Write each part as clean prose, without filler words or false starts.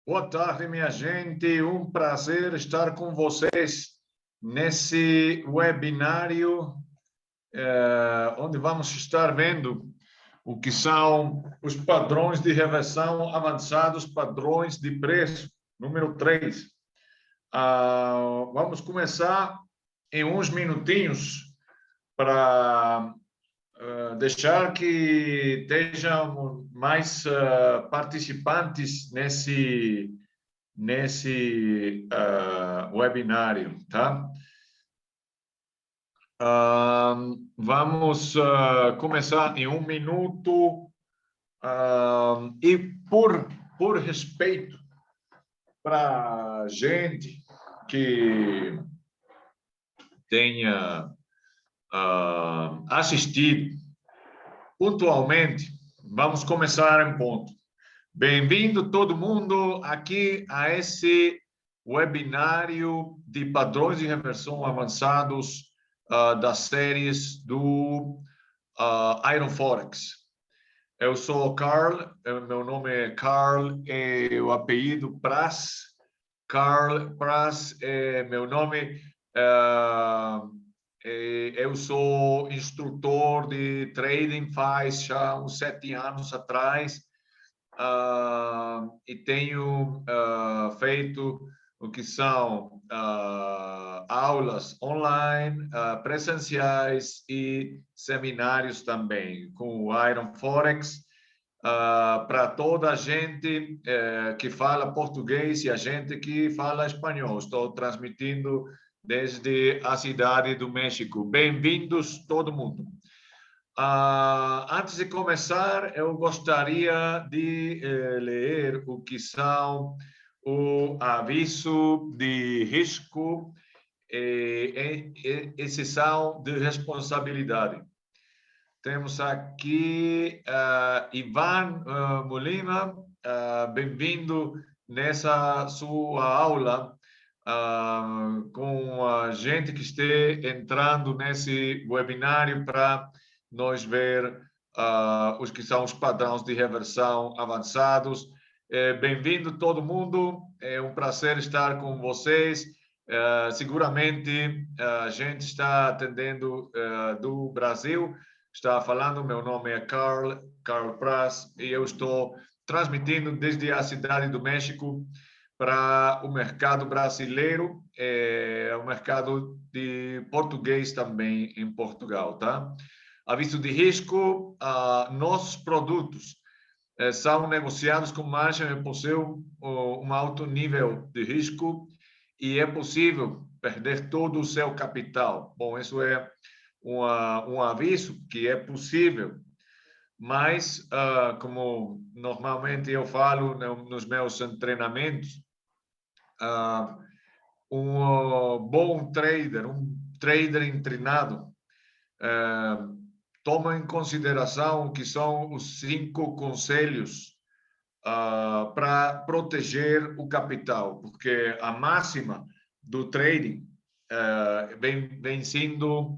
Boa tarde, minha gente. Um prazer estar com vocês nesse webinário, onde vamos estar vendo o que são os padrões de reversão avançados, padrões de preço, número 3. Vamos começar em uns minutinhos para deixar que estejam mais participantes nesse webinário, tá? Vamos começar em um minuto e por respeito para a gente que tenha assistido pontualmente, vamos começar em ponto. Bem-vindo todo mundo aqui a esse webinário de padrões de reversão avançados das séries do Iron Forex. Eu sou o Carl, meu nome é Carl, e o apelido Pras. Carl Pras é meu nome. Eu sou instrutor de trading faz já uns 7 anos atrás. E tenho feito o que são aulas online, presenciais e seminários também com o Iron Forex para toda a gente que fala português e a gente que fala espanhol. Estou transmitindo desde a cidade do México. Bem-vindos todo mundo. Antes de começar, eu gostaria de ler o que são o aviso de risco e exceção de responsabilidade. Temos aqui Ivan Molina, bem-vindo nessa sua aula com a gente que esteja entrando nesse webinário para nós ver os que são os padrões de reversão avançados. Bem-vindo todo mundo, é um prazer estar com vocês. Seguramente a gente está atendendo do Brasil, está falando, meu nome é Carl Pras, e eu estou transmitindo desde a cidade do México para o mercado brasileiro, o mercado de português também em Portugal, tá? Aviso de risco, nossos produtos são negociados com margem e possuem um alto nível de risco e é possível perder todo o seu capital. Bom, isso é um aviso que é possível, mas como normalmente eu falo nos meus treinamentos, bom trader, um trader treinado, toma em consideração o que são os 5 conselhos para proteger o capital, porque a máxima do trading vem sendo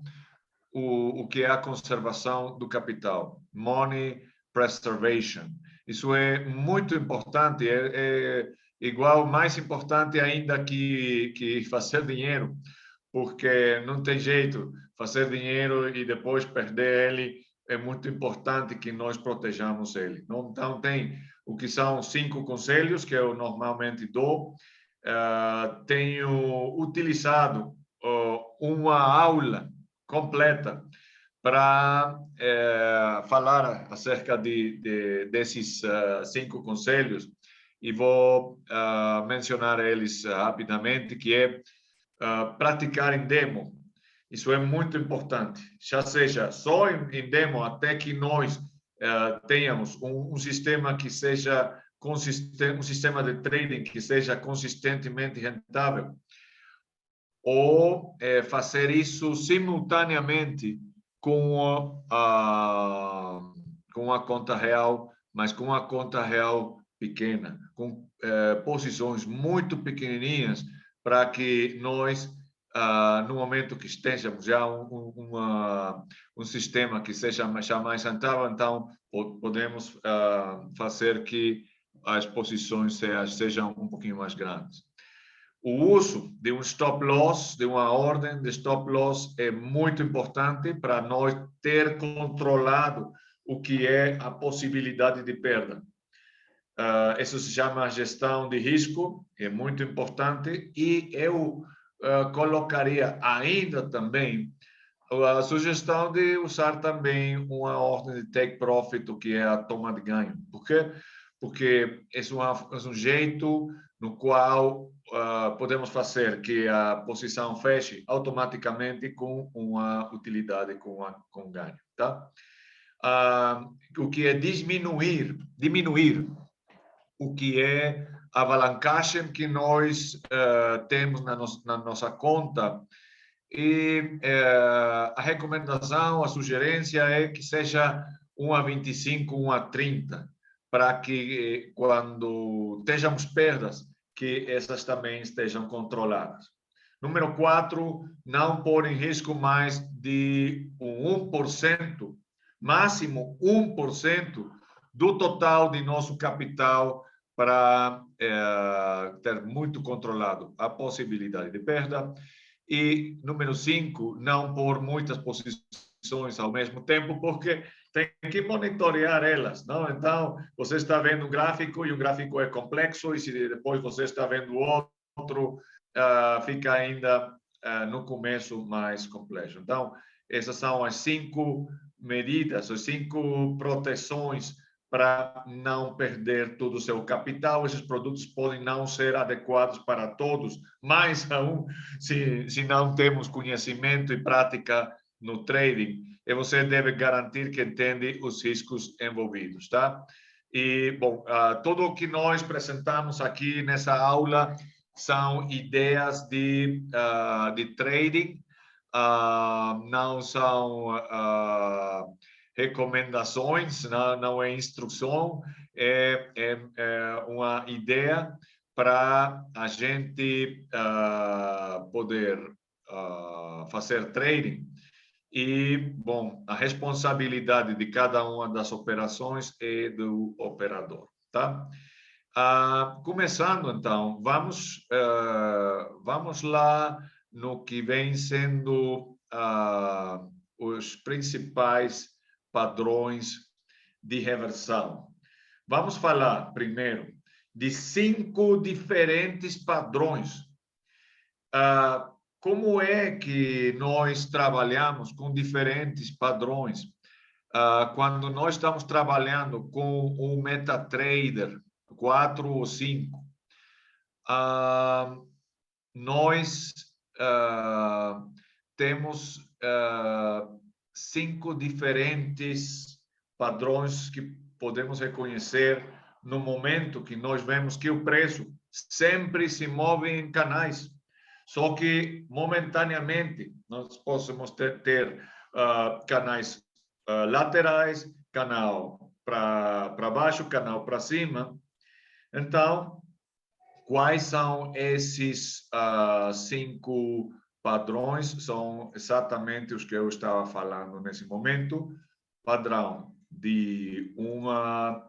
o que é a conservação do capital, money preservation. Isso é muito importante, é igual, mais importante ainda que fazer dinheiro, porque não tem jeito fazer dinheiro e depois perder ele. É muito importante que nós protejamos ele. Então, tem o que são 5 conselhos que eu normalmente dou. Tenho utilizado uma aula completa para falar acerca desses 5 conselhos, e vou mencionar eles rapidamente, que é praticar em demo. Isso é muito importante, já seja só em demo, até que nós tenhamos um sistema que seja consistente, um sistema de trading que seja consistentemente rentável, ou fazer isso simultaneamente com a conta real, mas com a conta real pequena, com posições muito pequenininhas, para que nós, no momento que estejamos já um sistema que seja já mais rentável, então podemos fazer que as posições sejam um pouquinho mais grandes. O uso de um stop loss, de uma ordem de stop loss, é muito importante para nós ter controlado o que é a possibilidade de perda. Isso se chama gestão de risco, é muito importante, e eu colocaria ainda também a sugestão de usar também uma ordem de take profit, o que é a toma de ganho. Por quê? Porque é um jeito no qual podemos fazer que a posição feche automaticamente com uma utilidade, com ganho. Tá? O que é diminuir o que é a alavancagem que nós temos na nossa conta. E a recomendação, a sugerência é que seja 1,25, 1,30, para que quando estejamos perdas, que essas também estejam controladas. Número 4, não pôr em risco mais de 1%, máximo 1% do total de nosso capital, para ter muito controlado a possibilidade de perda. E número 5, não pôr muitas posições ao mesmo tempo, porque tem que monitorear elas, não? Então, você está vendo um gráfico e o gráfico é complexo, e se depois você está vendo outro, fica ainda no começo mais complexo. Então, essas são as 5 medidas, as 5 proteções para não perder todo o seu capital. Esses produtos podem não ser adequados para todos, mais aún se não temos conhecimento e prática no trading, e você deve garantir que entende os riscos envolvidos, tá? E, bom, tudo o que nós apresentamos aqui nessa aula são ideias de trading, não são recomendações, não é instrução, é uma ideia para a gente poder fazer trading. E, bom, a responsabilidade de cada uma das operações é do operador, tá? Começando, então, vamos lá no que vem sendo os principais padrões de reversão. Vamos falar primeiro de 5 diferentes padrões. Como é que nós trabalhamos com diferentes padrões? Quando nós estamos trabalhando com um MetaTrader 4 ou 5, nós temos 5 diferentes padrões que podemos reconhecer no momento que nós vemos que o preço sempre se move em canais. Só que, momentaneamente, nós podemos ter canais laterais, canal para baixo, canal para cima. Então, quais são esses 5 padrões? São exatamente os que eu estava falando nesse momento. Padrão de uma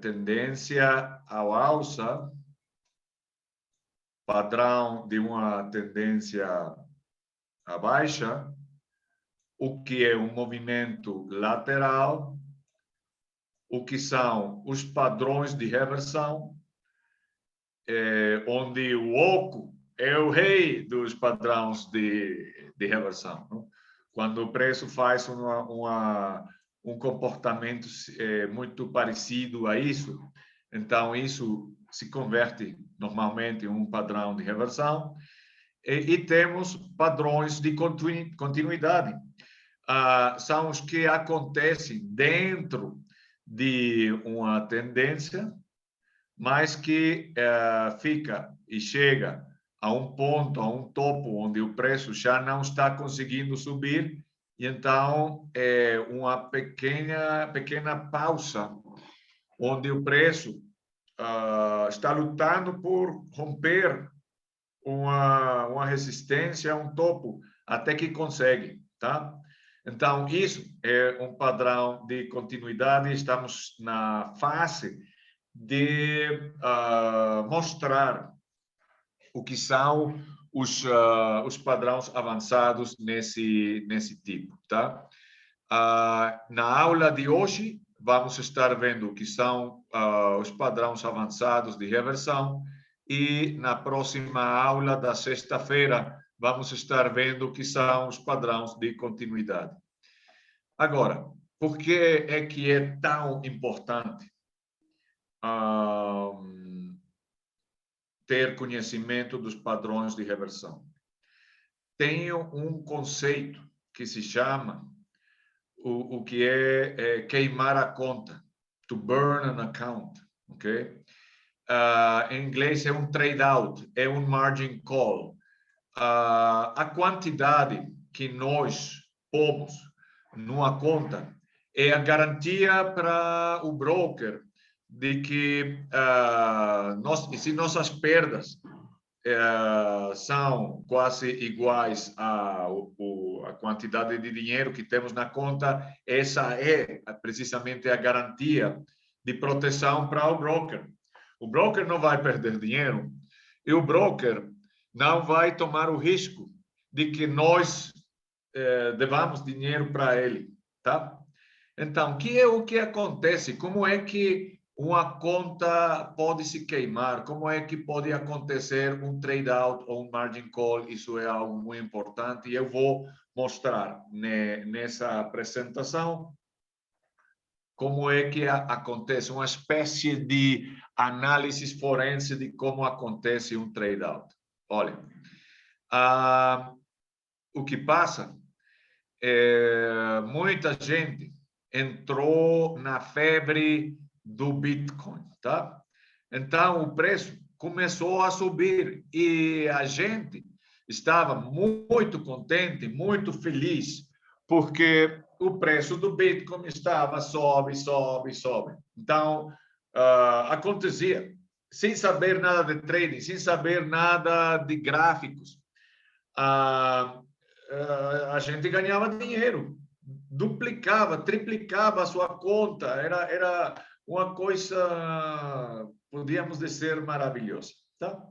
tendência ao alça, padrão de uma tendência à baixa, o que é um movimento lateral, o que são os padrões de reversão, onde o oco é o rei dos padrões de reversão. Não? Quando o preço faz um comportamento muito parecido a isso, então isso se converte normalmente em um padrão de reversão. E temos padrões de continuidade. São os que acontecem dentro de uma tendência, mas que fica e chega a um ponto, a um topo, onde o preço já não está conseguindo subir, e então é uma pequena pausa, onde o preço está lutando por romper uma resistência, um topo, até que consegue, tá? Então, isso é um padrão de continuidade. Estamos na fase de mostrar o que são os padrões avançados nesse tipo, tá? Na aula de hoje, vamos estar vendo o que são os padrões avançados de reversão e na próxima aula da sexta-feira, vamos estar vendo o que são os padrões de continuidade. Agora, por que é tão importante ter conhecimento dos padrões de reversão? Tenho um conceito que se chama o que é queimar a conta, to burn an account, ok? Em inglês é um trade-out, é um margin call. A quantidade que nós pomos numa conta é a garantia para o broker de que se nossas perdas são quase iguais à quantidade de dinheiro que temos na conta, essa é precisamente a garantia de proteção para o broker. O broker não vai perder dinheiro e o broker não vai tomar o risco de que nós devamos dinheiro para ele, tá? Então, o que acontece? Como é que uma conta pode se queimar? Como é que pode acontecer um trade-out ou um margin call? Isso é algo muito importante e eu vou mostrar nessa apresentação como é que acontece, uma espécie de análise forense de como acontece um trade-out. Olha, o que passa é muita gente entrou na febre do Bitcoin, tá? Então, o preço começou a subir e a gente estava muito contente, muito feliz, porque o preço do Bitcoin estava sobe. Então, acontecia, sem saber nada de trading, sem saber nada de gráficos, a gente ganhava dinheiro, duplicava, triplicava a sua conta, era uma coisa, podíamos dizer, maravilhosa, tá?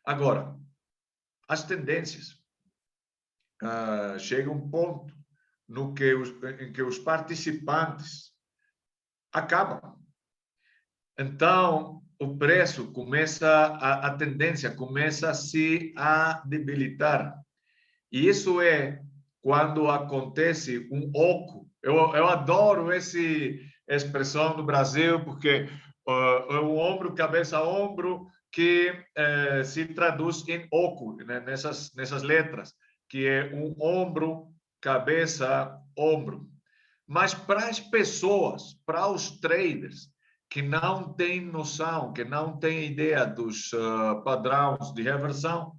Agora, as tendências chega um ponto em que os participantes acabam. Então, o preço a tendência começa a debilitar. E isso é quando acontece um oco. Eu adoro essa expressão no Brasil, porque é um ombro, cabeça, ombro, que se traduz em oco, né? nessas letras, que é um ombro, cabeça, ombro. Mas para as pessoas, para os traders, que não têm noção, que não têm ideia dos padrões de reversão,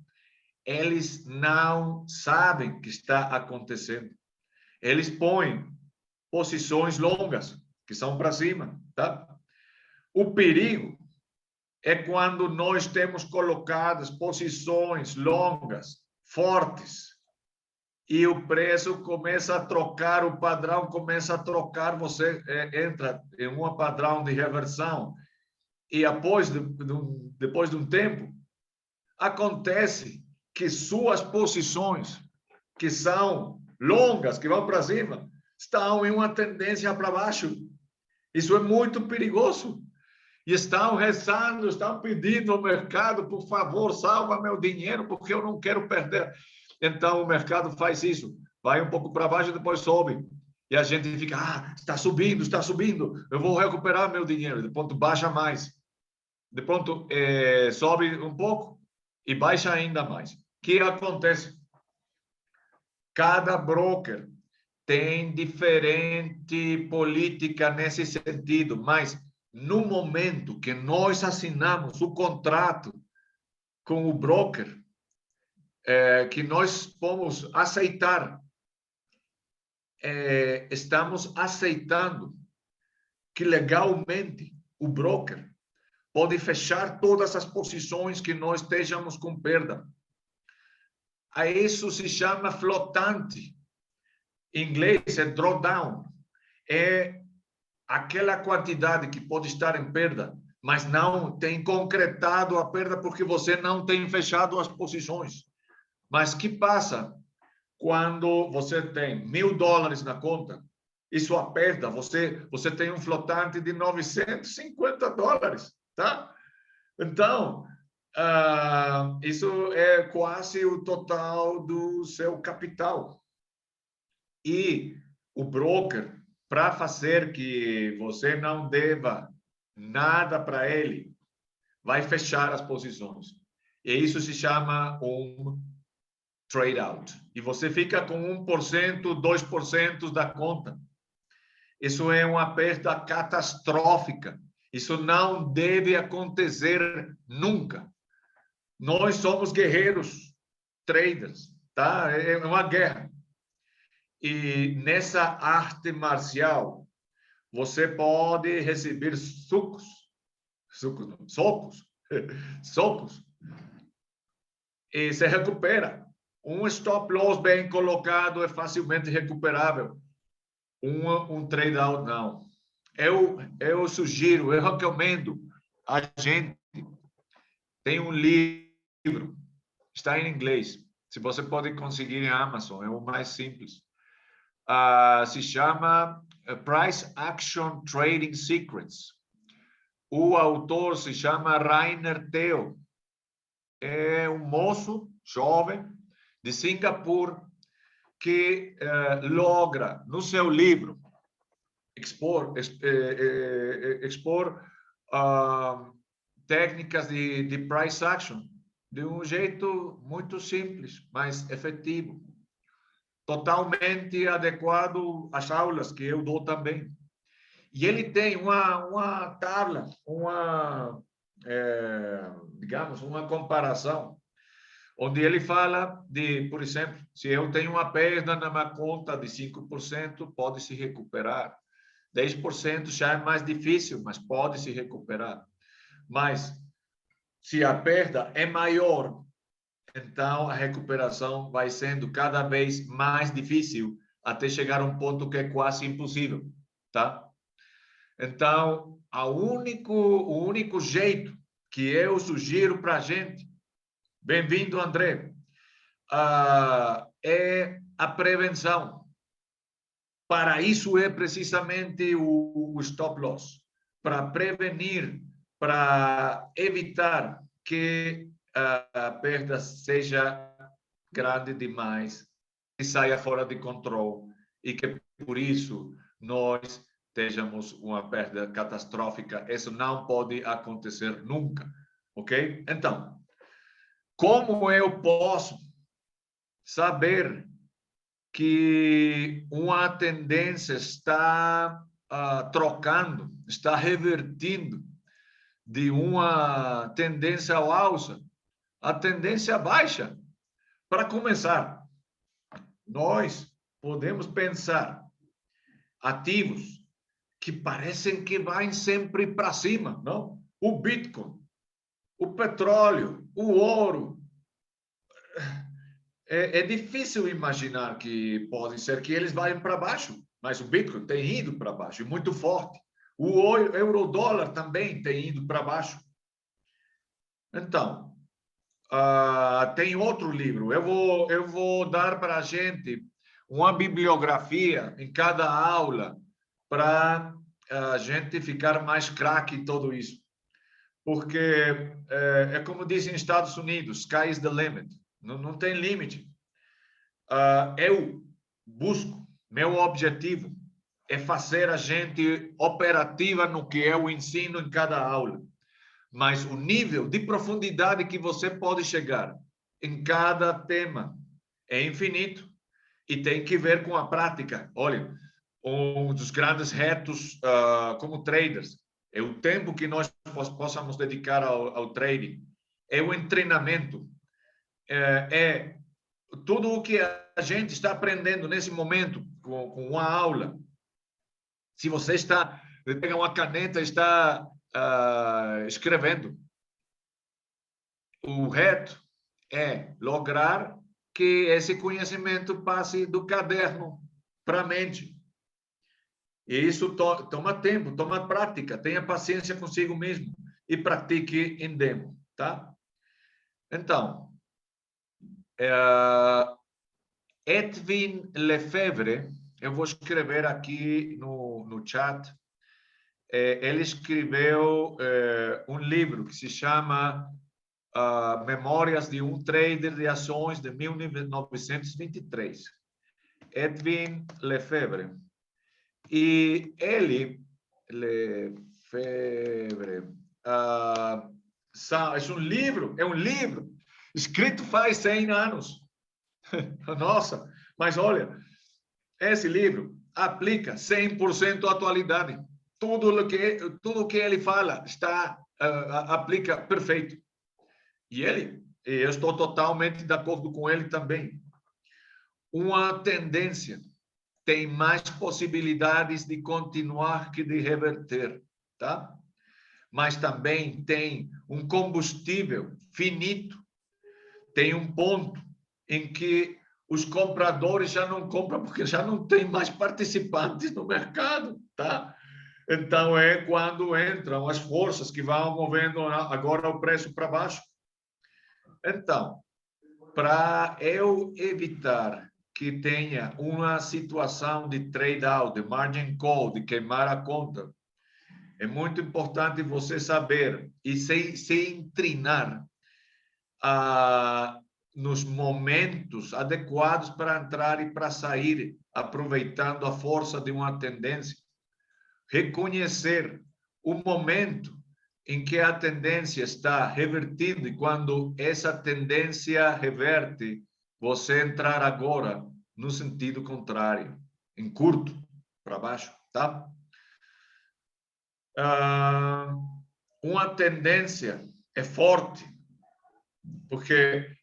eles não sabem o que está acontecendo. Eles põem posições longas, que são para cima, tá? O perigo é quando nós temos colocadas posições longas, fortes, e o preço começa a trocar, o padrão começa a trocar, você entra em um padrão de reversão, e depois de um tempo, acontece que suas posições, que são longas, que vão para cima, estão em uma tendência para baixo. Isso é muito perigoso. E estão rezando, estão pedindo ao mercado, por favor, salva meu dinheiro, porque eu não quero perder. Então, o mercado faz isso. Vai um pouco para baixo e depois sobe. E a gente fica, está subindo, eu vou recuperar meu dinheiro. De pronto, baixa mais. De pronto, sobe um pouco e baixa ainda mais. O que acontece? Cada broker tem diferente política nesse sentido, mas no momento que nós assinamos o contrato com o broker, que nós vamos aceitar, estamos aceitando que legalmente o broker pode fechar todas as posições que nós estejamos com perda. A isso se chama flotante. Em inglês é drawdown. É aquela quantidade que pode estar em perda, mas não tem concretado a perda porque você não tem fechado as posições. Mas que passa quando você tem $1.000 na conta e sua perda, você tem um flotante de $950, tá? Então, isso é quase o total do seu capital. E o broker, para fazer que você não deva nada para ele, vai fechar as posições. E isso se chama um trade out. E você fica com 1%, 2% da conta. Isso é uma perda catastrófica. Isso não deve acontecer nunca. Nós somos guerreiros, traders, tá? É uma guerra. E nessa arte marcial, você pode receber socos, e se recupera. Um stop loss bem colocado é facilmente recuperável. Um trade out, não. Eu sugiro, eu recomendo a gente. Tem um livro, está em inglês. Se você pode conseguir em Amazon, é o mais simples. Se chama Price Action Trading Secrets. O autor se chama Rainer Theo. É um moço jovem de Singapura que logra, no seu livro, expor técnicas de price action de um jeito muito simples, mas efetivo. Totalmente adequado às aulas que eu dou também. E ele tem uma tabela, digamos, uma comparação, onde ele fala de, por exemplo, se eu tenho uma perda na minha conta de 5%, pode se recuperar. 10% já é mais difícil, mas pode se recuperar. Mas, se a perda é maior, então a recuperação vai sendo cada vez mais difícil, até chegar a um ponto que é quase impossível, tá? Então, o único jeito que eu sugiro para a gente, bem-vindo, André, é a prevenção. Para isso é precisamente o stop loss, para prevenir, para evitar que a perda seja grande demais, que saia fora de controle e que por isso nós tenhamos uma perda catastrófica. Isso não pode acontecer nunca, ok? Então, como eu posso saber que uma tendência está trocando, está revertindo de uma tendência ao alça a tendência baixa? Para começar, nós podemos pensar ativos que parecem que vão sempre para cima, não? O Bitcoin, o petróleo, o ouro. É difícil imaginar que pode ser que eles vão para baixo, mas o Bitcoin tem ido para baixo, e muito forte. O euro-dólar também tem ido para baixo. Então, tem outro livro. Eu vou dar para a gente uma bibliografia em cada aula para a gente ficar mais craque em tudo isso. Porque é como dizem nos Estados Unidos, sky is the limit. Não tem limite. Eu busco, meu objetivo é fazer a gente operativa no que eu ensino em cada aula. Mas o nível de profundidade que você pode chegar em cada tema é infinito e tem que ver com a prática. Olha, um dos grandes retos como traders é o tempo que nós possamos dedicar ao trading, é o treinamento, é tudo o que a gente está aprendendo nesse momento com uma aula. Se você pega uma caneta e está escrevendo, o reto é lograr que esse conhecimento passe do caderno para a mente. E isso toma tempo, toma prática, tenha paciência consigo mesmo. e pratique em demo, tá? Então, Edwin Lefebvre, eu vou escrever aqui no chat, ele escreveu um livro que se chama Memórias de um Trader de Ações de 1923. Edwin Lefebvre. E ele, Lefebvre, é um livro escrito faz 100 anos. Nossa, mas olha, esse livro aplica 100% à atualidade. Tudo que ele fala aplica perfeito. E eu estou totalmente de acordo com ele também. Uma tendência tem mais possibilidades de continuar que de reverter, tá? Mas também tem um combustível finito. Tem um ponto em que os compradores já não compram porque já não tem mais participantes no mercado, tá? Então, é quando entram as forças que vão movendo agora o preço para baixo. Então, para eu evitar que tenha uma situação de trade out, de margin call, de queimar a conta, é muito importante você saber e se intrinar nos momentos adequados para entrar e para sair, aproveitando a força de uma tendência. Reconhecer o momento em que a tendência está revertindo e quando essa tendência reverte, você entrar agora no sentido contrário, em curto, para baixo, tá? Uma tendência é forte, porque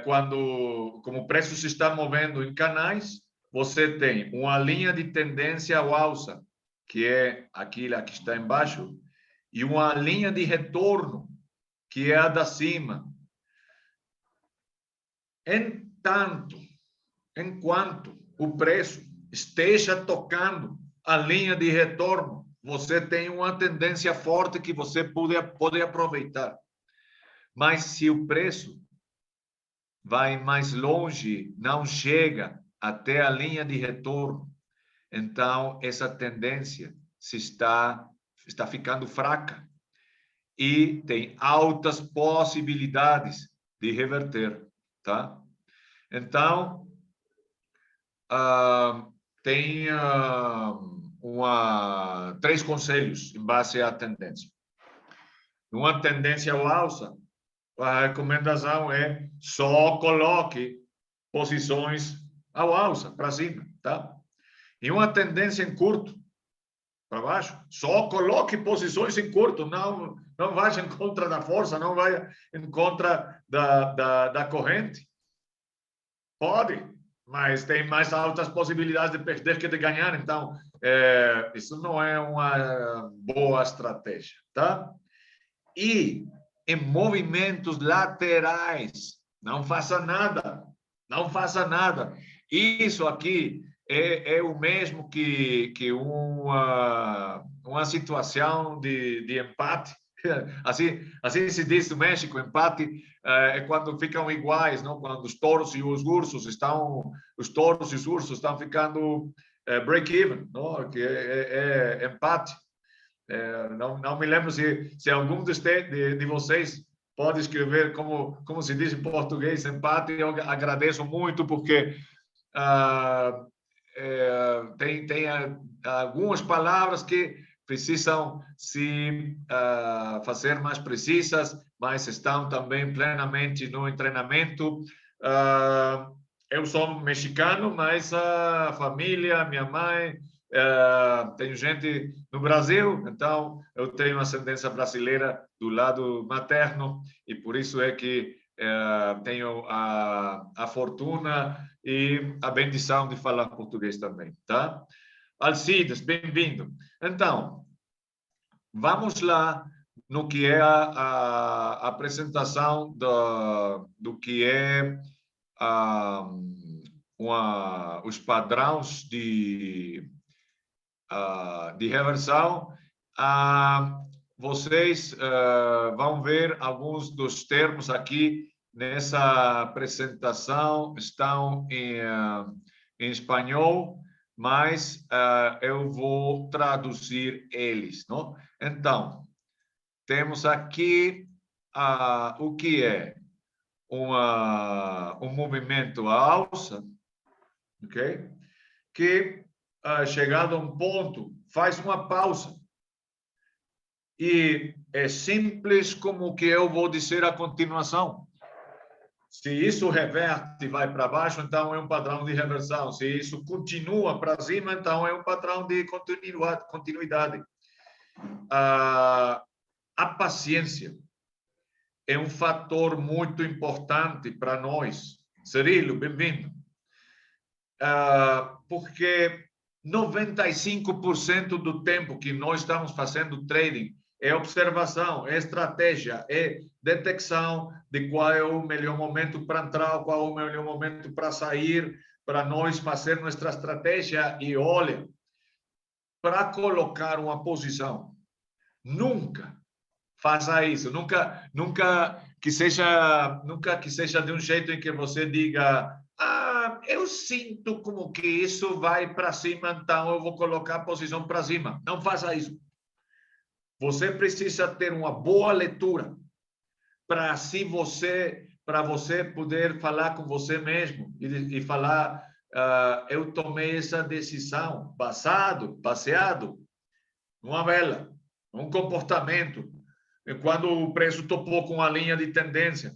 como o preço se está movendo em canais, você tem uma linha de tendência ao alça, que é aquela que está embaixo, e uma linha de retorno, que é a da cima. Enquanto o preço esteja tocando a linha de retorno, você tem uma tendência forte que você pode aproveitar. Mas se o preço vai mais longe, não chega até a linha de retorno, então essa tendência está ficando fraca e tem altas possibilidades de reverter, tá? Então, tem três conselhos em base à tendência. Uma tendência ao alça, a recomendação é só coloque posições ao alça, para cima, tá? E uma tendência em curto, para baixo, só coloque posições em curto, não vá em contra da força, não vá em contra da corrente. Pode, mas tem mais altas possibilidades de perder que de ganhar, então isso não é uma boa estratégia, tá? E em movimentos laterais, não faça nada, não faça nada. Isso aqui é o mesmo que uma situação de empate. Assim se diz no México, empate é quando ficam iguais, não? Quando os touros e os ursos estão ficando break-even, não? Que é empate. Não me lembro se algum de vocês pode escrever como se diz em português empate. Eu agradeço muito porque tem algumas palavras que precisam se fazer mais precisas, mas estão também plenamente no treinamento. Eu sou mexicano, mas a família, minha mãe, tenho gente no Brasil, então eu tenho ascendência brasileira do lado materno e por isso é que tenho a fortuna e a bendição de falar português também, tá? Alcides, bem-vindo. Então, vamos lá no que é a apresentação do que é os padrões de reversão. vocês vão ver alguns dos termos aqui nessa apresentação, estão em espanhol, mas eu vou traduzir eles, não? Então, temos aqui o que é um movimento alça, ok? Que, chegado a um ponto, faz uma pausa. E é simples como o que eu vou dizer a continuação. Se isso reverte e vai para baixo, então é um padrão de reversão. Se isso continua para cima, então é um padrão de continuidade. A paciência é um fator muito importante para nós. Cirilo, bem-vindo. Porque 95% do tempo que nós estamos fazendo trading é observação, é estratégia, é detecção de qual é o melhor momento para entrar, qual é o melhor momento para sair, para nós fazer nossa estratégia. E olha, para colocar uma posição, nunca faça isso, nunca que seja de um jeito em que você diga: eu sinto como que isso vai para cima, então eu vou colocar a posição para cima. Não faça isso. Você precisa ter uma boa leitura para assim você poder falar com você mesmo e falar: eu tomei essa decisão baseado numa vela, num comportamento, quando o preço topou com a linha de tendência,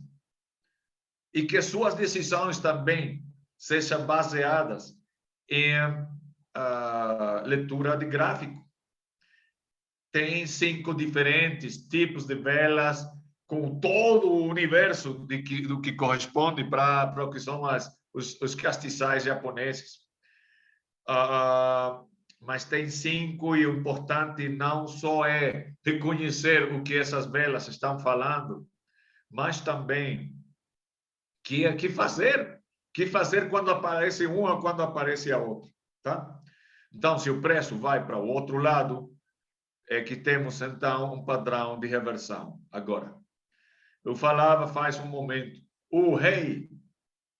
e que suas decisões também sejam baseadas em leitura de gráfico. Tem 5 diferentes tipos de velas, com todo o universo do que corresponde para o que são os castiçais japoneses. Mas tem 5, e o importante não só é reconhecer o que essas velas estão falando, mas também que fazer quando aparece uma ou quando aparece a outra, tá? Então, se o preço vai para o outro lado, é que temos então um padrão de reversão. Agora, eu falava faz um momento, o rei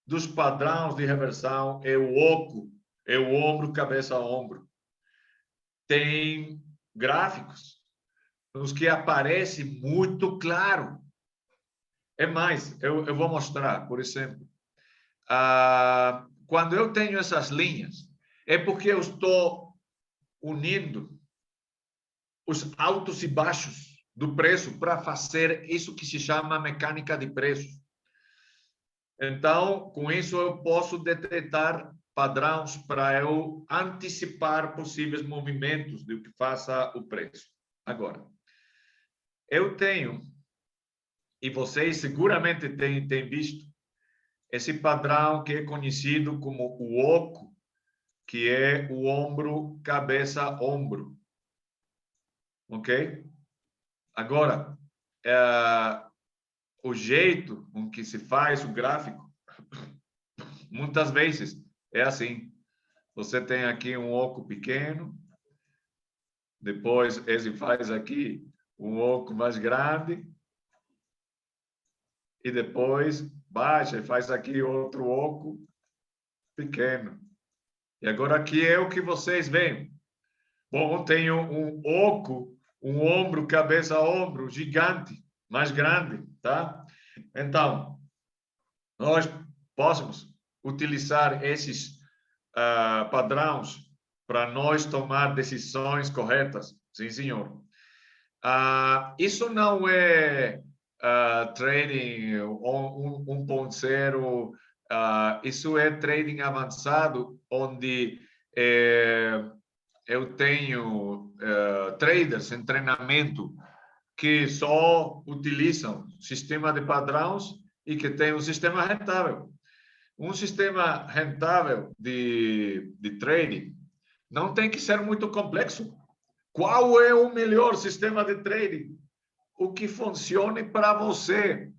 dos padrões de reversão é o oco, é o ombro, cabeça a ombro. Tem gráficos nos que aparece muito claro. É mais, eu vou mostrar, por exemplo. Quando eu tenho essas linhas, é porque eu estou unindo os altos e baixos do preço para fazer isso que se chama mecânica de preços. Então, com isso, eu posso detectar padrões para eu antecipar possíveis movimentos do que faça o preço. Agora, eu tenho, e vocês seguramente têm visto, esse padrão que é conhecido como o oco, que é o ombro, cabeça, ombro. Ok? Agora, o jeito com que se faz o gráfico, muitas vezes é assim. Você tem aqui um oco pequeno, depois esse faz aqui um oco mais grande, e depois baixa e faz aqui outro oco pequeno. E agora aqui é o que vocês veem. Bom, tem um oco, um ombro, cabeça a ombro, gigante, mais grande, tá? Então, nós possamos utilizar esses padrões para nós tomar decisões corretas. Sim, senhor. Isso não é trading 1.0, isso é trading avançado, onde eu tenho traders em treinamento que só utilizam sistema de padrões e que tem um sistema rentável. Um sistema rentável de trading não tem que ser muito complexo. Qual é o melhor sistema de trading? O que funcione para você.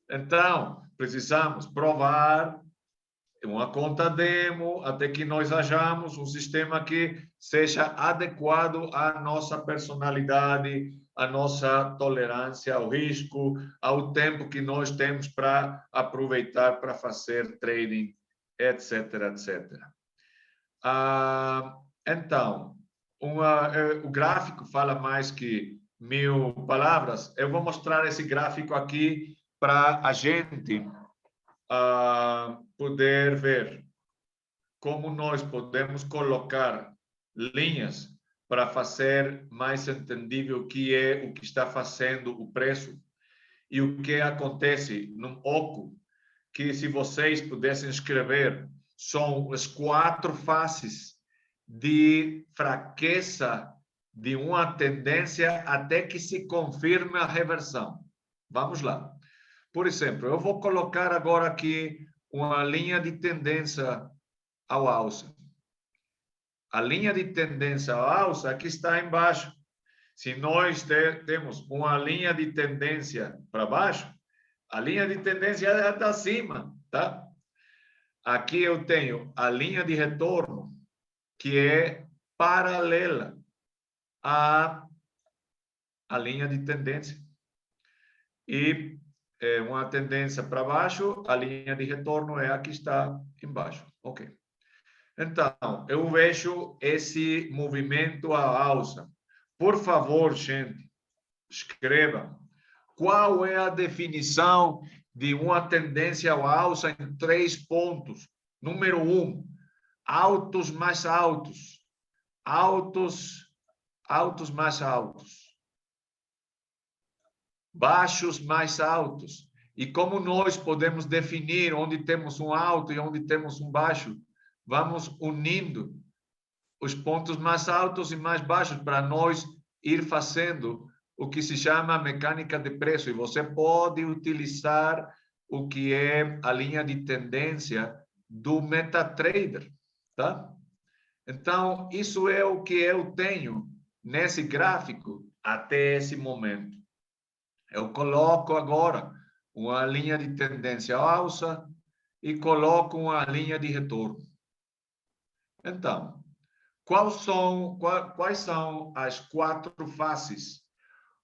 Então, precisamos provar uma conta demo, até que nós achamos um sistema que seja adequado à nossa personalidade, à nossa tolerância ao risco, ao tempo que nós temos para aproveitar para fazer trading, etc, etc. Então, o gráfico fala mais que 1000 palavras. Eu vou mostrar esse gráfico aqui para a gente poder ver como nós podemos colocar linhas para fazer mais entendível o que é o que está fazendo o preço e o que acontece num oco, que se vocês pudessem escrever, são as 4 faces de fraqueza de uma tendência até que se confirme a reversão. Vamos lá. Por exemplo, eu vou colocar agora aqui uma linha de tendência ao alça. A linha de tendência ao alça aqui está embaixo. Se nós temos uma linha de tendência para baixo, a linha de tendência é da cima, tá? Aqui eu tenho a linha de retorno, que é paralela à linha de tendência. E uma tendência para baixo, a linha de retorno é a que está embaixo. Ok. Então, eu vejo esse movimento à alça. Por favor, gente, escreva qual é a definição de uma tendência à alça em 3 pontos. Número 1, altos mais altos. Altos mais altos. Baixos mais altos. E como nós podemos definir onde temos um alto e onde temos um baixo? Vamos unindo os pontos mais altos e mais baixos para nós ir fazendo o que se chama mecânica de preço. E você pode utilizar o que é a linha de tendência do MetaTrader, tá? Então, isso é o que eu tenho nesse gráfico até esse momento. Eu coloco agora uma linha de tendência alça e coloco uma linha de retorno. Então, quais são as 4 faces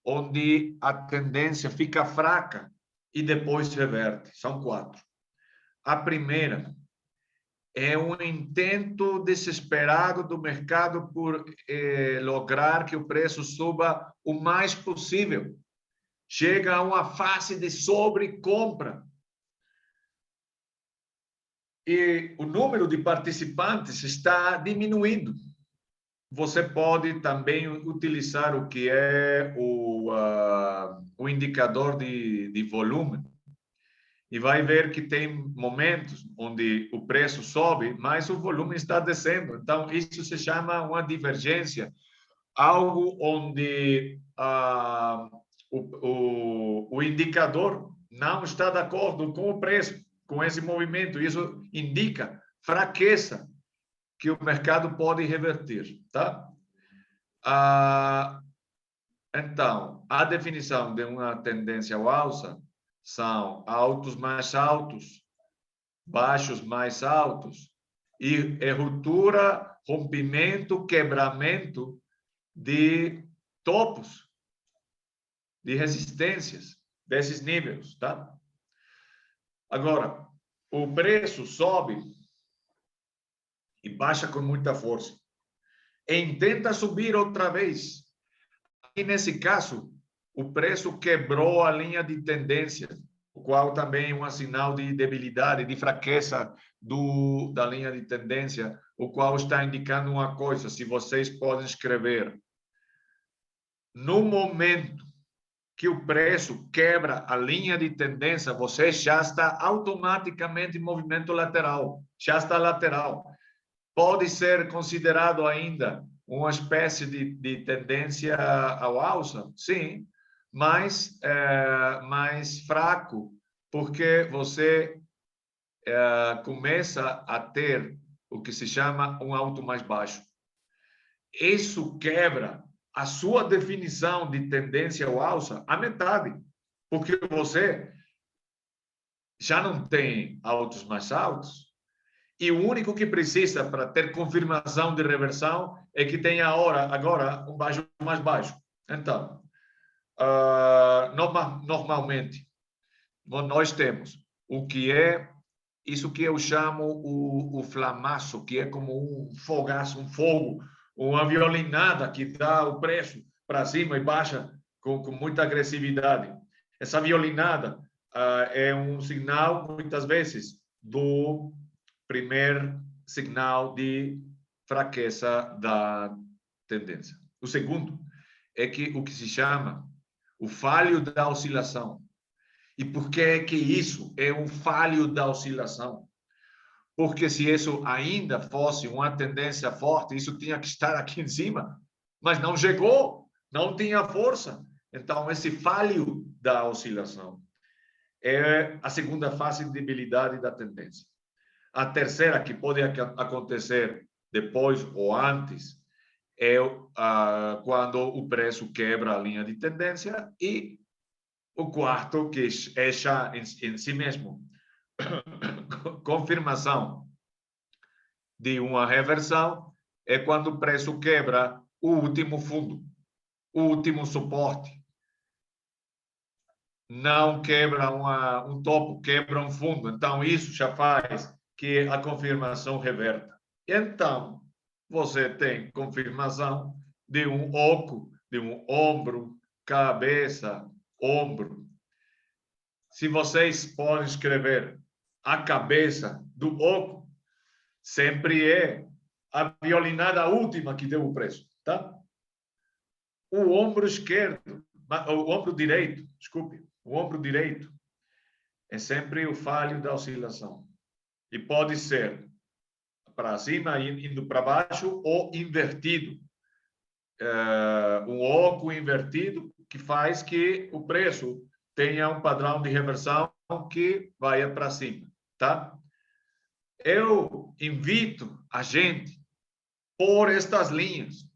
onde a tendência fica fraca e depois reverte? São 4. A primeira é um intento desesperado do mercado por lograr que o preço suba o mais possível. Chega a uma fase de sobrecompra. E o número de participantes está diminuindo. Você pode também utilizar o que é o indicador de volume e vai ver que tem momentos onde o preço sobe, mas o volume está descendo. Então, isso se chama uma divergência, algo onde o indicador não está de acordo com o preço, com esse movimento. Isso indica fraqueza que o mercado pode reverter, tá? Então, a definição de uma tendência ao alça são altos mais altos, baixos mais altos e ruptura, rompimento, quebramento de topos, de resistências desses níveis, tá? Agora, o preço sobe e baixa com muita força. E tenta subir outra vez. E nesse caso, o preço quebrou a linha de tendência, o qual também é um sinal de debilidade, de fraqueza da linha de tendência, o qual está indicando uma coisa, se vocês podem escrever. No momento que o preço quebra a linha de tendência, você já está automaticamente em movimento lateral, já está lateral. Pode ser considerado ainda uma espécie de tendência ao alça? Sim, mas mais fraco, porque você começa a ter o que se chama um alto mais baixo. Isso quebra a sua definição de tendência ao alça a metade, porque você já não tem altos mais altos, E o único que precisa para ter confirmação de reversão é que tenha agora um baixo mais baixo. Então, normalmente, nós temos o que é isso que eu chamo o flamaço, que é como um fogaço, um fogo, uma violinada que dá o preço para cima e baixa com muita agressividade. Essa violinada é um sinal, muitas vezes, do primeiro sinal de fraqueza da tendência. O segundo é que o que se chama o falho da oscilação. E por que é que isso é um falho da oscilação? Porque se isso ainda fosse uma tendência forte, isso tinha que estar aqui em cima, mas não chegou, não tinha força. Então, esse falho da oscilação é a segunda fase de debilidade da tendência. A terceira, que pode acontecer depois ou antes, é quando o preço quebra a linha de tendência. E o quarto, que é já em si mesmo confirmação de uma reversão, é quando o preço quebra o último fundo, o último suporte. Não quebra um topo, quebra um fundo. Então, isso já faz que a confirmação reverta. Então, você tem confirmação de um oco, de um ombro, cabeça, ombro. Se vocês podem escrever a cabeça do oco, sempre é a violinada última que deu o preço, tá? O ombro esquerdo, o ombro direito, desculpe, o ombro direito é sempre o falho da oscilação. E pode ser para cima, indo para baixo, ou invertido. Um oco invertido que faz que o preço tenha um padrão de reversão que vai para cima, tá? Eu invito a gente por estas linhas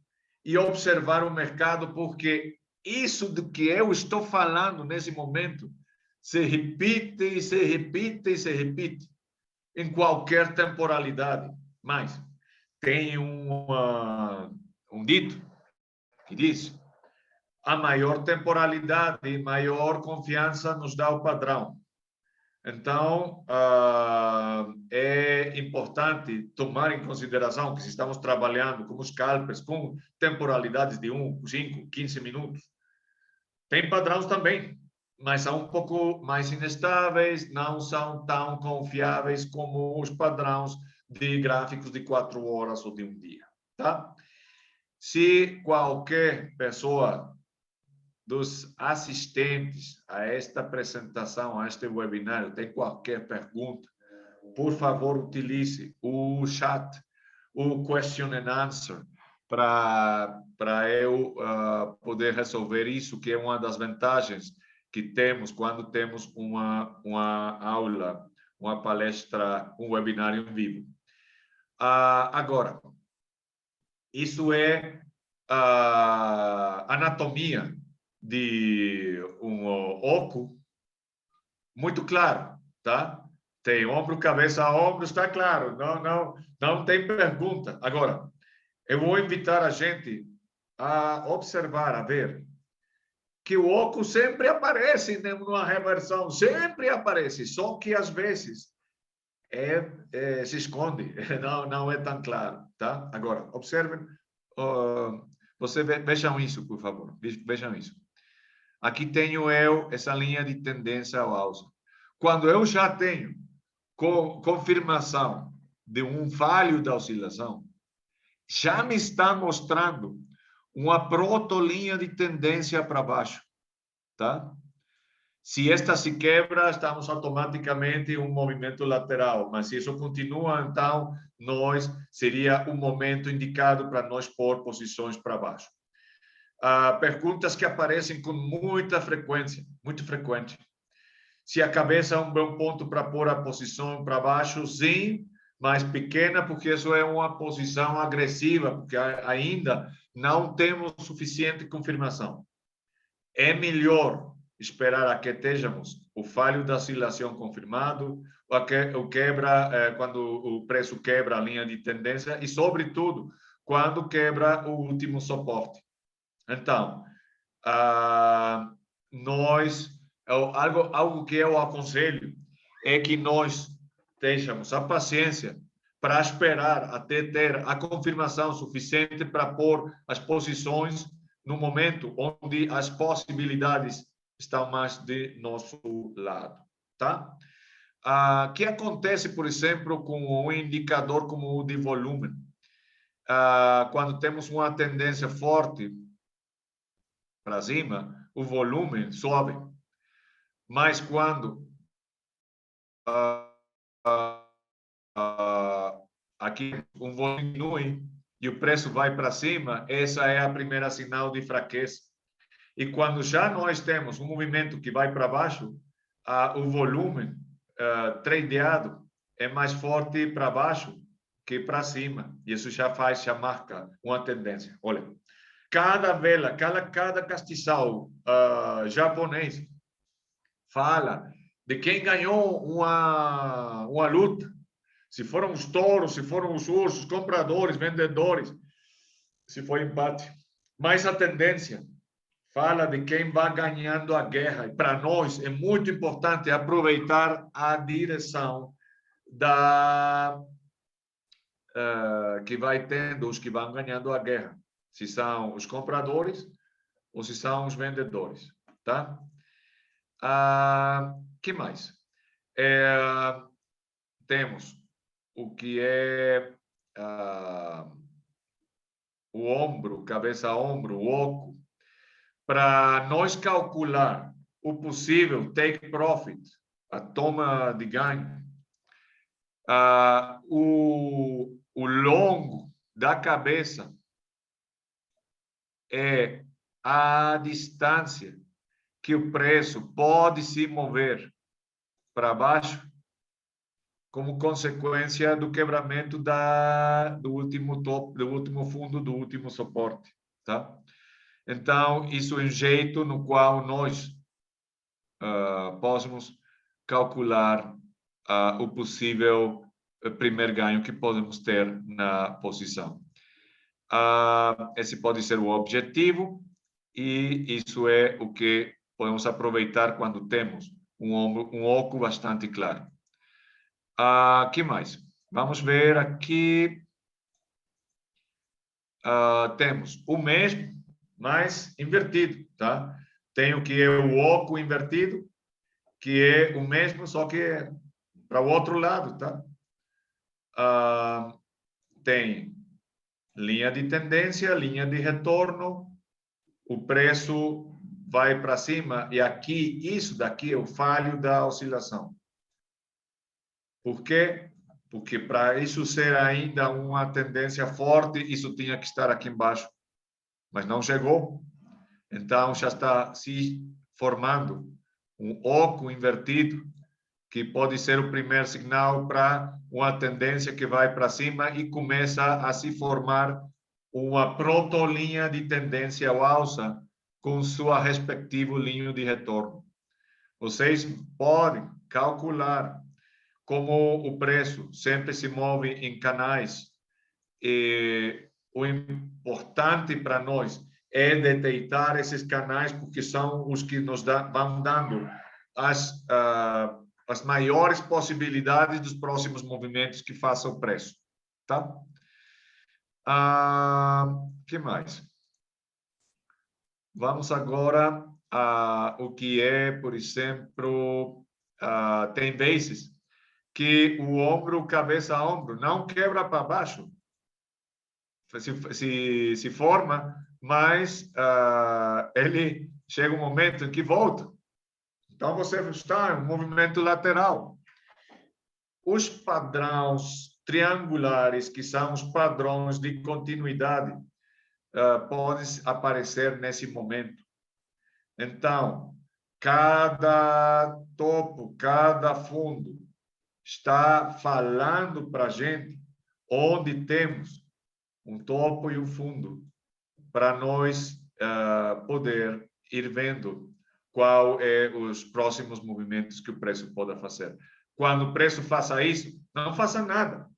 e observar o mercado, porque isso do que eu estou falando nesse momento se repite e se repite e se repite em qualquer temporalidade. Mas tem um dito que diz: a maior temporalidade, maior confiança nos dá o padrão. Então, é importante tomar em consideração que se estamos trabalhando com scalpers, com temporalidades de 1, 5, 15 minutos, tem padrões também, mas são um pouco mais inestáveis, não são tão confiáveis como os padrões de gráficos de 4 horas ou de um dia, tá? Se qualquer pessoa dos assistentes a esta apresentação, a este webinário, tem qualquer pergunta, por favor, utilize o chat, o question and answer, para eu poder resolver isso, que é uma das vantagens que temos quando temos uma aula, uma palestra, um webinário em vivo. Agora, isso é a anatomia de um oco muito claro, tá? Tem ombro, cabeça, ombro, está claro. Não tem pergunta. Agora, eu vou invitar a gente a observar, a ver que o oco sempre aparece numa reversão, sempre aparece, só que às vezes se esconde, não é tão claro, tá? Agora, observem, vejam isso, por favor, vejam isso. Aqui tenho eu essa linha de tendência ao alça. Quando eu já tenho confirmação de um falho da oscilação, já me está mostrando uma protolinha de tendência para baixo, tá? Se esta se quebra, estamos automaticamente em um movimento lateral, mas se isso continua, então seria um momento indicado para nós pôr posições para baixo. Perguntas que aparecem com muita frequência, muito frequente. Se a cabeça é um bom ponto para pôr a posição para baixo, sim, mas pequena, porque isso é uma posição agressiva, porque ainda não temos suficiente confirmação. É melhor esperar a que tenhamos o falho da oscilação confirmado, o quebra, quando o preço quebra a linha de tendência e, sobretudo, quando quebra o último suporte. Então, algo que eu aconselho é que nós tenhamos a paciência para esperar até ter a confirmação suficiente para pôr as posições no momento onde as possibilidades estão mais de nosso lado, tá? O que acontece, por exemplo, com um indicador como o de volume? Quando temos uma tendência forte para cima, o volume sobe. Mas quando aqui um volume diminui e o preço vai para cima, essa é a primeira sinal de fraqueza. E quando já nós temos um movimento que vai para baixo, o volume tradeado é mais forte para baixo que para cima. E isso já marca uma tendência. Olha, cada vela, cada castiçal japonês fala de quem ganhou uma luta. Se foram os touros, se foram os ursos, compradores, vendedores, se foi empate. Mas a tendência fala de quem vai ganhando a guerra. E para nós é muito importante aproveitar a direção que vai tendo os que vão ganhando a guerra. Se são os compradores ou se são os vendedores, tá? Que mais? Temos o que é o ombro, cabeça-ombro, o oco, para nós calcular o possível take profit, a toma de ganho. O longo da cabeça é a distância que o preço pode se mover para baixo como consequência do quebramento do último topo, do último fundo, do último suporte, tá? Então, isso é um jeito no qual nós possamos calcular o possível primeiro ganho que podemos ter na posição. Esse pode ser o objetivo e isso é o que podemos aproveitar quando temos um oco bastante claro. Que mais? Vamos ver aqui. Temos o mesmo, mas invertido, tá? Tem o que é o oco invertido, que é o mesmo, só que é para o outro lado, tá? Tem linha de tendência, linha de retorno, o preço vai para cima e aqui, isso daqui é o falho da oscilação. Por quê? Porque para isso ser ainda uma tendência forte, isso tinha que estar aqui embaixo, mas não chegou. Então, já está se formando um oco invertido, que pode ser o primeiro sinal para uma tendência que vai para cima e começa a se formar uma proto-linha de tendência ao alça com sua respectiva linha de retorno. Vocês podem calcular como o preço sempre se move em canais. E o importante para nós é detectar esses canais, porque são os que nos vão dando as maiores possibilidades dos próximos movimentos que façam o preço. Tá? Que mais? Vamos agora a o que é, por exemplo, tem vezes que o ombro, cabeça a ombro, não quebra para baixo. Se forma, mas ele chega um momento em que volta. Então, você está em um movimento lateral. Os padrões triangulares, que são os padrões de continuidade, podem aparecer nesse momento. Então, cada topo, cada fundo está falando para a gente onde temos um topo e um fundo, para nós poder ir vendo qual é os próximos movimentos que o preço pode fazer. quando o preço faça isso, não faça nada.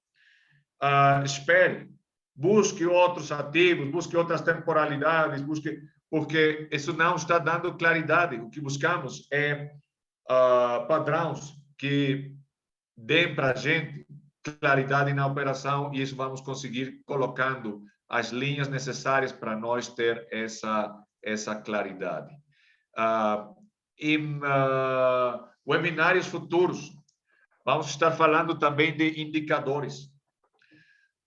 Espere, busque outros ativos, busque outras temporalidades, porque isso não está dando claridade. O que buscamos é padrões que deem para a gente claridade na operação, e isso vamos conseguir colocando as linhas necessárias para nós ter essa claridade. Em webinários futuros, vamos estar falando também de indicadores,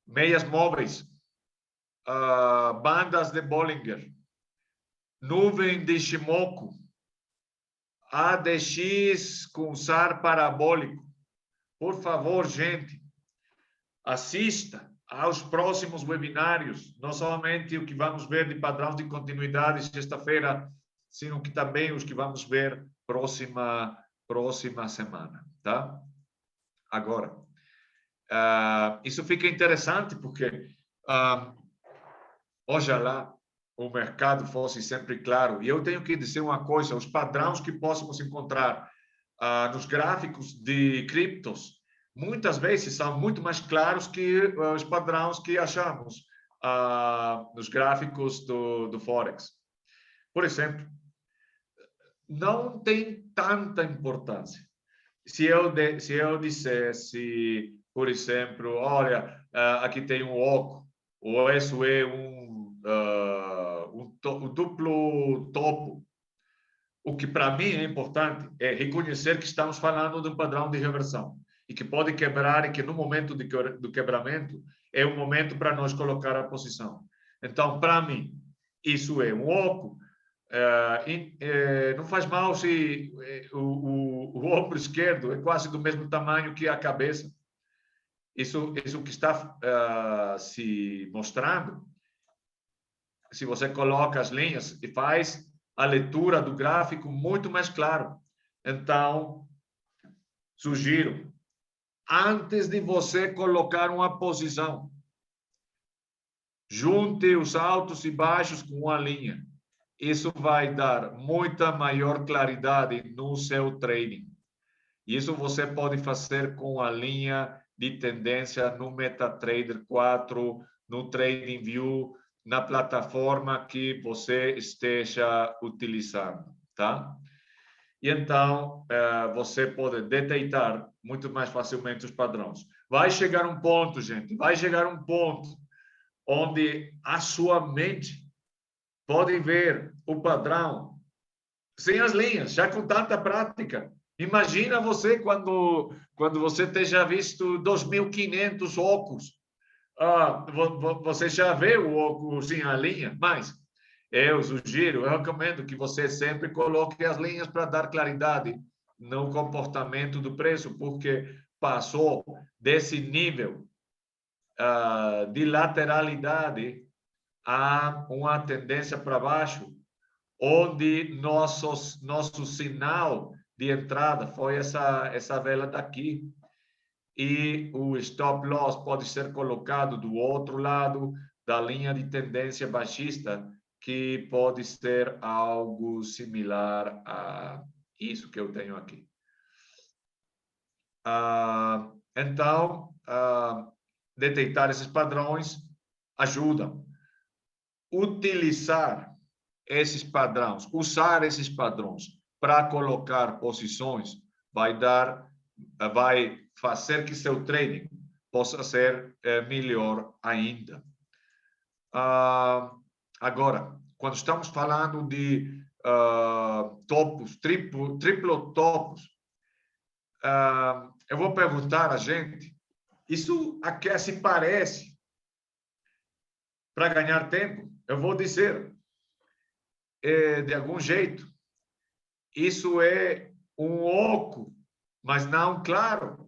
meias móveis, bandas de Bollinger, nuvem de Shimoku, ADX com SAR parabólico. Por favor, gente, assista aos próximos webinários, não somente o que vamos ver de padrão de continuidade sexta-feira, sino que também os que vamos ver próxima semana, tá? Agora, isso fica interessante porque oxalá o mercado fosse sempre claro. E eu tenho que dizer uma coisa: os padrões que possamos encontrar nos gráficos de criptos, muitas vezes são muito mais claros que os padrões que achamos nos gráficos do Forex. Por exemplo, não tem tanta importância. Se eu dissesse, por exemplo, olha, aqui tem um oco, ou isso é um duplo topo, o que para mim é importante é reconhecer que estamos falando de um padrão de reversão e que pode quebrar, e que no momento do quebramento é o momento para nós colocar a posição. Então, para mim, isso é um oco. Não faz mal se o ombro esquerdo é quase do mesmo tamanho que a cabeça. Isso que está se mostrando, se você coloca as linhas e faz a leitura do gráfico muito mais claro. Então, sugiro, antes de você colocar uma posição, junte os altos e baixos com uma linha. Isso vai dar muita maior claridade no seu trading. Isso você pode fazer com a linha de tendência no MetaTrader 4, no TradingView, na plataforma que você esteja utilizando, tá? E então, você pode detectar muito mais facilmente os padrões. Vai chegar um ponto, gente, vai chegar um ponto onde a sua mente pode ver o padrão sem as linhas, já com tanta prática. Imagina você quando você esteja visto 2.500 ocos. Você já vê o oco sem a linha, mas eu recomendo que você sempre coloque as linhas para dar claridade no comportamento do preço, porque passou desse nível de lateralidade a uma tendência para baixo, onde nosso sinal de entrada foi essa vela daqui, e o stop loss pode ser colocado do outro lado da linha de tendência baixista, que pode ser algo similar a isso que eu tenho aqui. Então, detectar esses padrões ajuda. Utilizar esses padrões, usar esses padrões para colocar posições vai fazer que seu trading possa ser melhor ainda. Agora, quando estamos falando de topos, triplo topos, eu vou perguntar a gente, isso a que se parece para ganhar tempo? Eu vou dizer, de algum jeito, isso é um oco, mas não claro,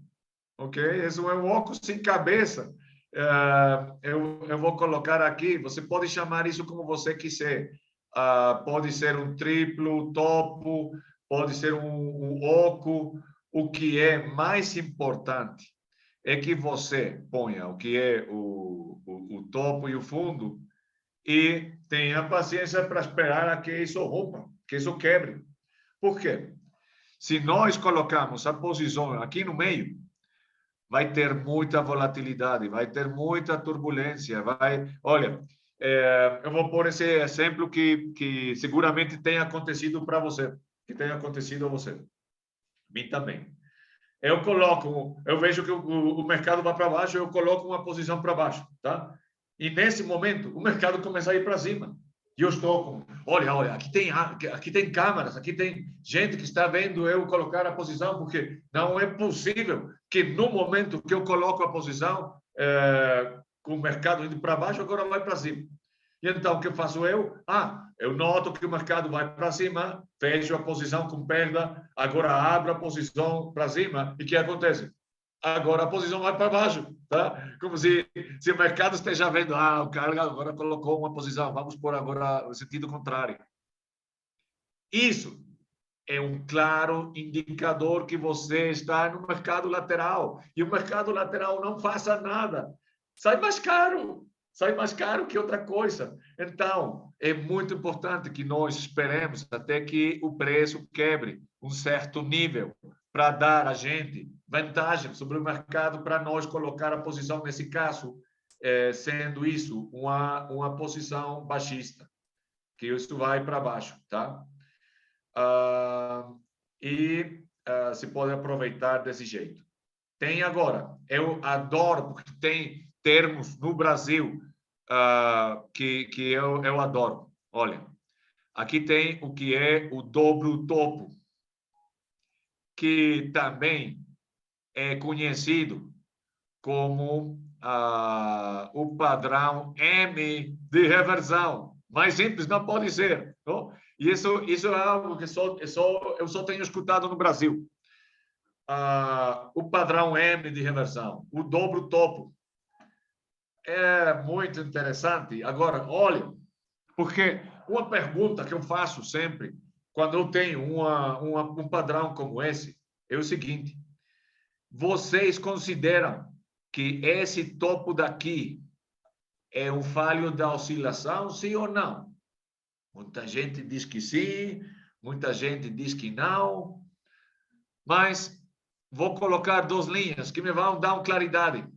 ok? Isso é um oco sem cabeça. Eu vou colocar aqui, você pode chamar isso como você quiser. Pode ser um triplo topo, pode ser um oco. O que é mais importante é que você ponha o que é o topo e o fundo e tenha paciência para esperar a que isso rompa, que isso quebre. Por quê? Se nós colocamos a posição aqui no meio, vai ter muita volatilidade, vai ter muita turbulência, Olha, eu vou pôr esse exemplo que seguramente tem acontecido para você, que tem acontecido a você. A mim também. Eu vejo que o mercado vai para baixo, eu coloco uma posição para baixo, tá? E nesse momento, o mercado começa a ir para cima. E eu estou com, olha, aqui tem câmeras, aqui tem gente que está vendo eu colocar a posição, porque não é possível que no momento que eu coloco a posição, com o mercado indo para baixo, agora vai para cima. E então, o que faço eu? Eu noto que o mercado vai para cima, fecho a posição com perda, agora abro a posição para cima, e o que acontece? Agora a posição vai para baixo, tá? Como se o mercado esteja vendo, o cara agora colocou uma posição, vamos pôr agora o sentido contrário. Isso é um claro indicador que você está no mercado lateral, e o mercado lateral não faça nada, sai mais caro que outra coisa. Então, é muito importante que nós esperemos até que o preço quebre um certo nível para dar a gente vantagem sobre o mercado para nós colocar a posição, nesse caso, sendo isso uma posição baixista, que isso vai para baixo, tá? Se pode aproveitar desse jeito. Tem agora, eu adoro, porque tem termos no Brasil que eu adoro. Olha, aqui tem o que é o dobro topo, que também é conhecido como o padrão M de reversão. Mais simples não pode ser. Não? E isso é algo que eu só tenho escutado no Brasil. O padrão M de reversão, o dobro topo. É muito interessante. Agora, olha, porque uma pergunta que eu faço sempre, quando eu tenho um padrão como esse, é o seguinte: vocês consideram que esse topo daqui é um falho da oscilação, sim ou não? Muita gente diz que sim, muita gente diz que não, mas vou colocar duas linhas que me vão dar uma claridade.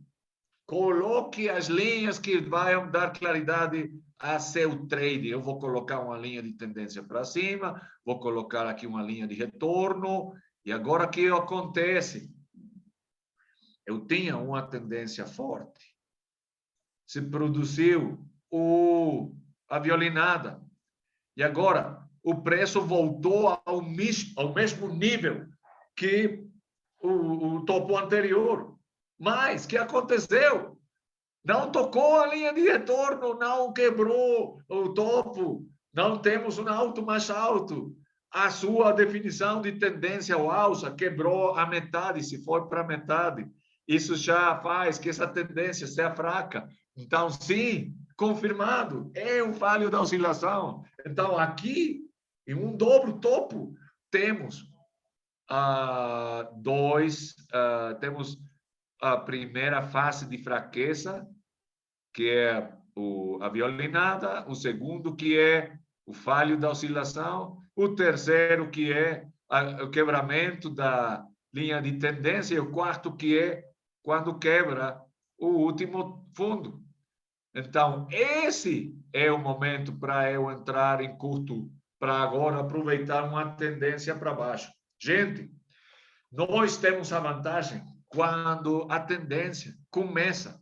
Coloque as linhas que vão dar claridade a seu trade. Eu vou colocar uma linha de tendência para cima, vou colocar aqui uma linha de retorno, e agora o que acontece? Eu tinha uma tendência forte, se produziu a violinada, e agora o preço voltou ao mesmo nível que o topo anterior. Mas o que aconteceu? Não tocou a linha de retorno, não quebrou o topo, não temos um alto mais alto. A sua definição de tendência ao alça quebrou a metade, se for para a metade. Isso já faz que essa tendência seja fraca. Então, sim, confirmado, é um falho da oscilação. Então, aqui, em um dobro topo, temos temos a primeira fase de fraqueza, que é a violinada, o segundo, que é o falho da oscilação, o terceiro, que é o quebramento da linha de tendência, e o quarto, que é quando quebra o último fundo. Então, esse é o momento para eu entrar em curto, para agora aproveitar uma tendência para baixo. Gente, nós temos a vantagem quando a tendência começa.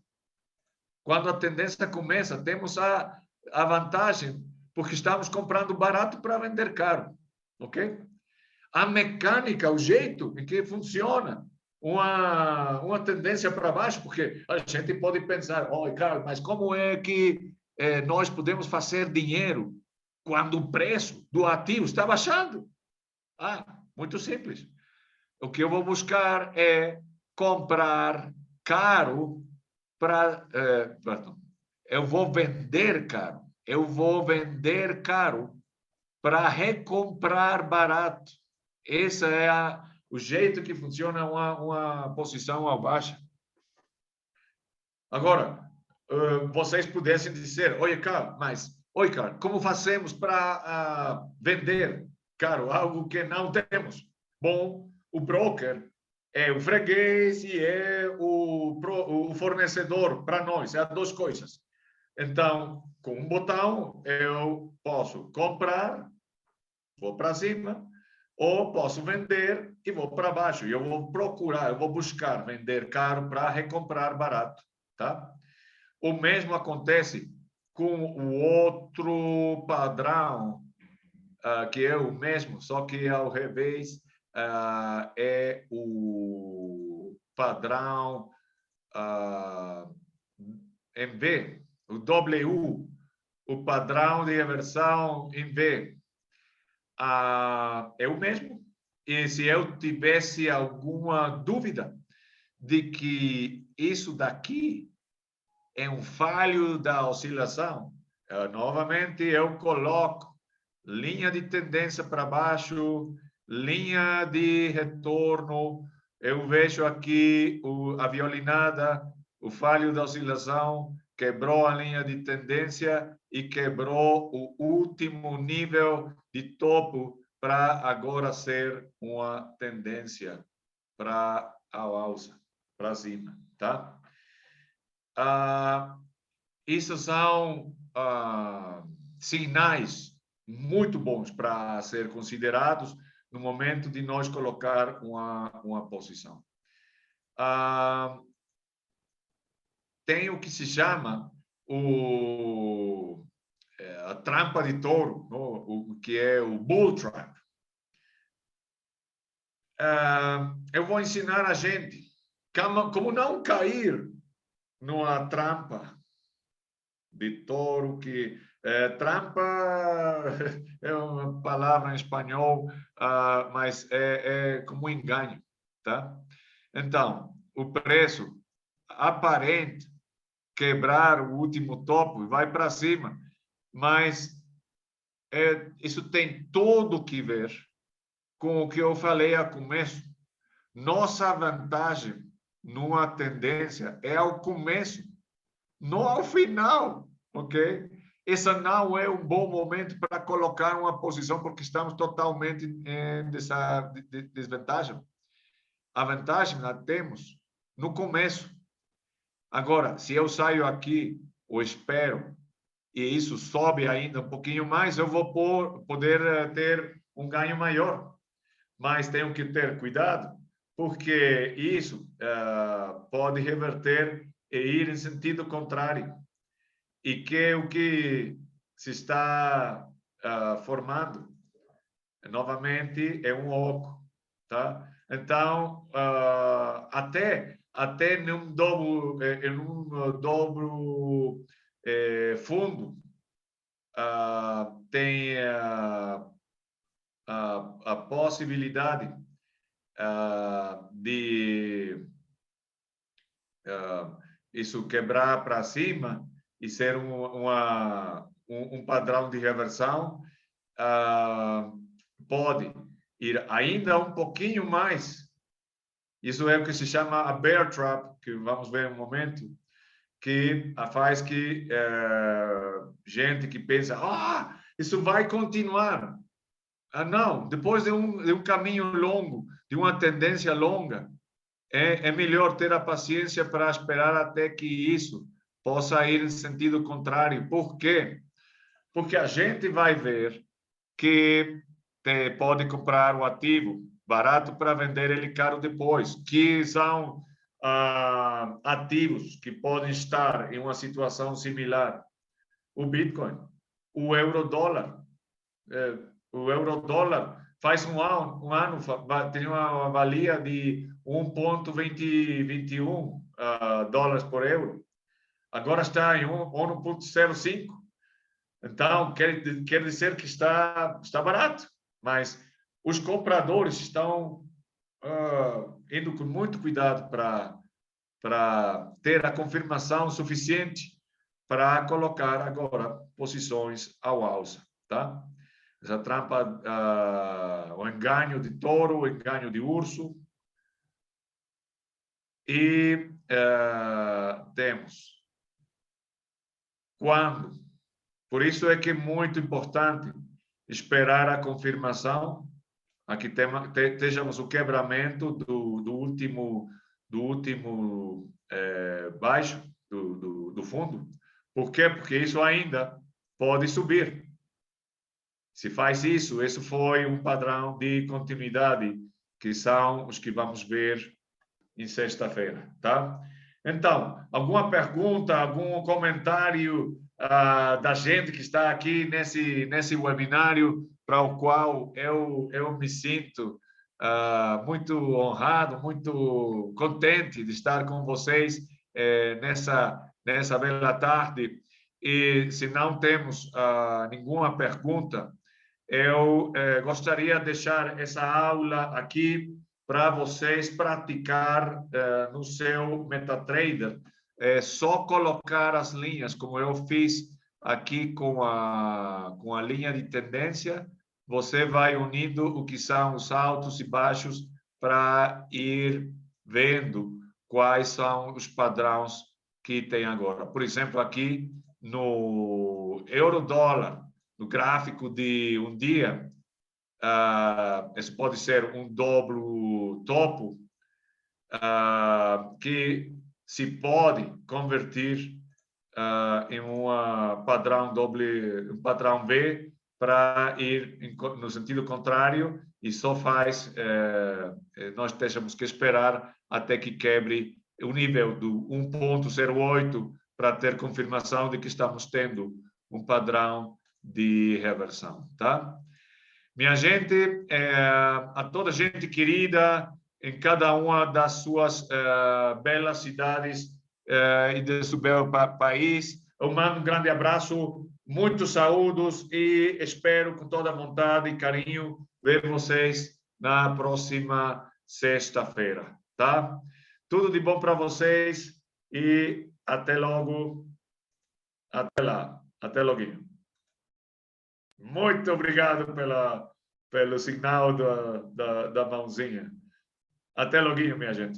Quando a tendência começa, temos a vantagem, porque estamos comprando barato para vender caro. Ok? A mecânica, o jeito em que funciona uma tendência para baixo, porque a gente pode pensar, Carlos, mas como é que nós podemos fazer dinheiro quando o preço do ativo está baixando? Muito simples. O que eu vou buscar é comprar caro eu vou vender caro. Eu vou vender caro para recomprar barato. Esse é o jeito que funciona uma posição ao baixa. Agora, vocês pudessem dizer, cara, como fazemos para vender caro algo que não temos? Bom, o broker é o freguês e é o fornecedor para nós, é as duas coisas. Então, com um botão, eu posso comprar, vou para cima, ou posso vender e vou para baixo. Eu vou procurar, eu vou buscar vender caro para recomprar barato, tá? O mesmo acontece com o outro padrão, que é o mesmo, só que ao revés, é o padrão em V, o W, o padrão de reversão em V. É o mesmo. E se eu tivesse alguma dúvida de que isso daqui é um falho da oscilação, novamente eu coloco linha de tendência para baixo, linha de retorno, eu vejo aqui a violinada, o falho da oscilação, quebrou a linha de tendência e quebrou o último nível de topo para agora ser uma tendência para a alça, para cima, tá? Isso são sinais muito bons para ser considerados no momento de nós colocar uma posição. Tem o que se chama a trampa de touro, o que é o bull trap. Eu vou ensinar a gente como não cair numa trampa de touro, que trampa é uma palavra em espanhol, mas é como um engano, tá? Então, o preço aparente quebrar o último topo vai para cima, mas isso tem tudo que ver com o que eu falei ao começo. Nossa vantagem numa tendência é ao começo, não ao final, ok? Esse não é um bom momento para colocar uma posição, porque estamos totalmente em desvantagem. A vantagem a temos no começo. Agora, se eu saio aqui ou espero e isso sobe ainda um pouquinho mais, eu vou poder ter um ganho maior. Mas tenho que ter cuidado, porque isso pode reverter e ir em sentido contrário. E que o que se está formando, novamente, é um oco, tá? Então, até num dobro fundo, tem a possibilidade de isso quebrar para cima e ser um padrão de reversão, pode ir ainda um pouquinho mais. Isso é o que se chama a bear trap, que vamos ver um momento, que faz que gente que pensa, isso vai continuar. Não, depois de um caminho longo, de uma tendência longa, é melhor ter a paciência para esperar até que isso possa ir em sentido contrário. Por quê? Porque a gente vai ver que pode comprar o ativo barato para vender ele caro depois, que são ativos que podem estar em uma situação similar. O Bitcoin, o euro-dólar. O euro-dólar faz um ano tem uma valia de 1,21 dólares por euro. Agora está em 1,05. Então, quer dizer que está barato. Mas os compradores estão indo com muito cuidado para ter a confirmação suficiente para colocar agora posições ao alça, tá? Essa trampa, o engano de touro, o engano de urso. E temos quando. Por isso é que é muito importante esperar a confirmação aqui tejamos o quebramento do último baixo do fundo. Por quê? Porque isso ainda pode subir. Se faz isso, esse foi um padrão de continuidade, que são os que vamos ver em sexta-feira, tá? Então, alguma pergunta, algum comentário da gente que está aqui nesse webinário, para o qual eu me sinto muito honrado, muito contente de estar com vocês nessa bela tarde. E se não temos nenhuma pergunta, eu gostaria de deixar essa aula aqui para vocês praticar no seu MetaTrader. É só colocar as linhas, como eu fiz aqui com a linha de tendência. Você vai unindo o que são os altos e baixos para ir vendo quais são os padrões que tem agora. Por exemplo, aqui no euro-dólar, no gráfico de um dia, esse pode ser um dobro topo, que se pode converter em um padrão V para ir no sentido contrário, e só faz, nós temos que esperar até que quebre o nível do 1,08 para ter confirmação de que estamos tendo um padrão de reversão, tá? Minha gente, a toda gente querida, em cada uma das suas belas cidades e do seu belo país, eu mando um grande abraço, muitos saúdos e espero com toda vontade e carinho ver vocês na próxima sexta-feira, tá? Tudo de bom para vocês e até logo. Até lá. Até logo. Muito obrigado pelo sinal da mãozinha. Até logo, minha gente.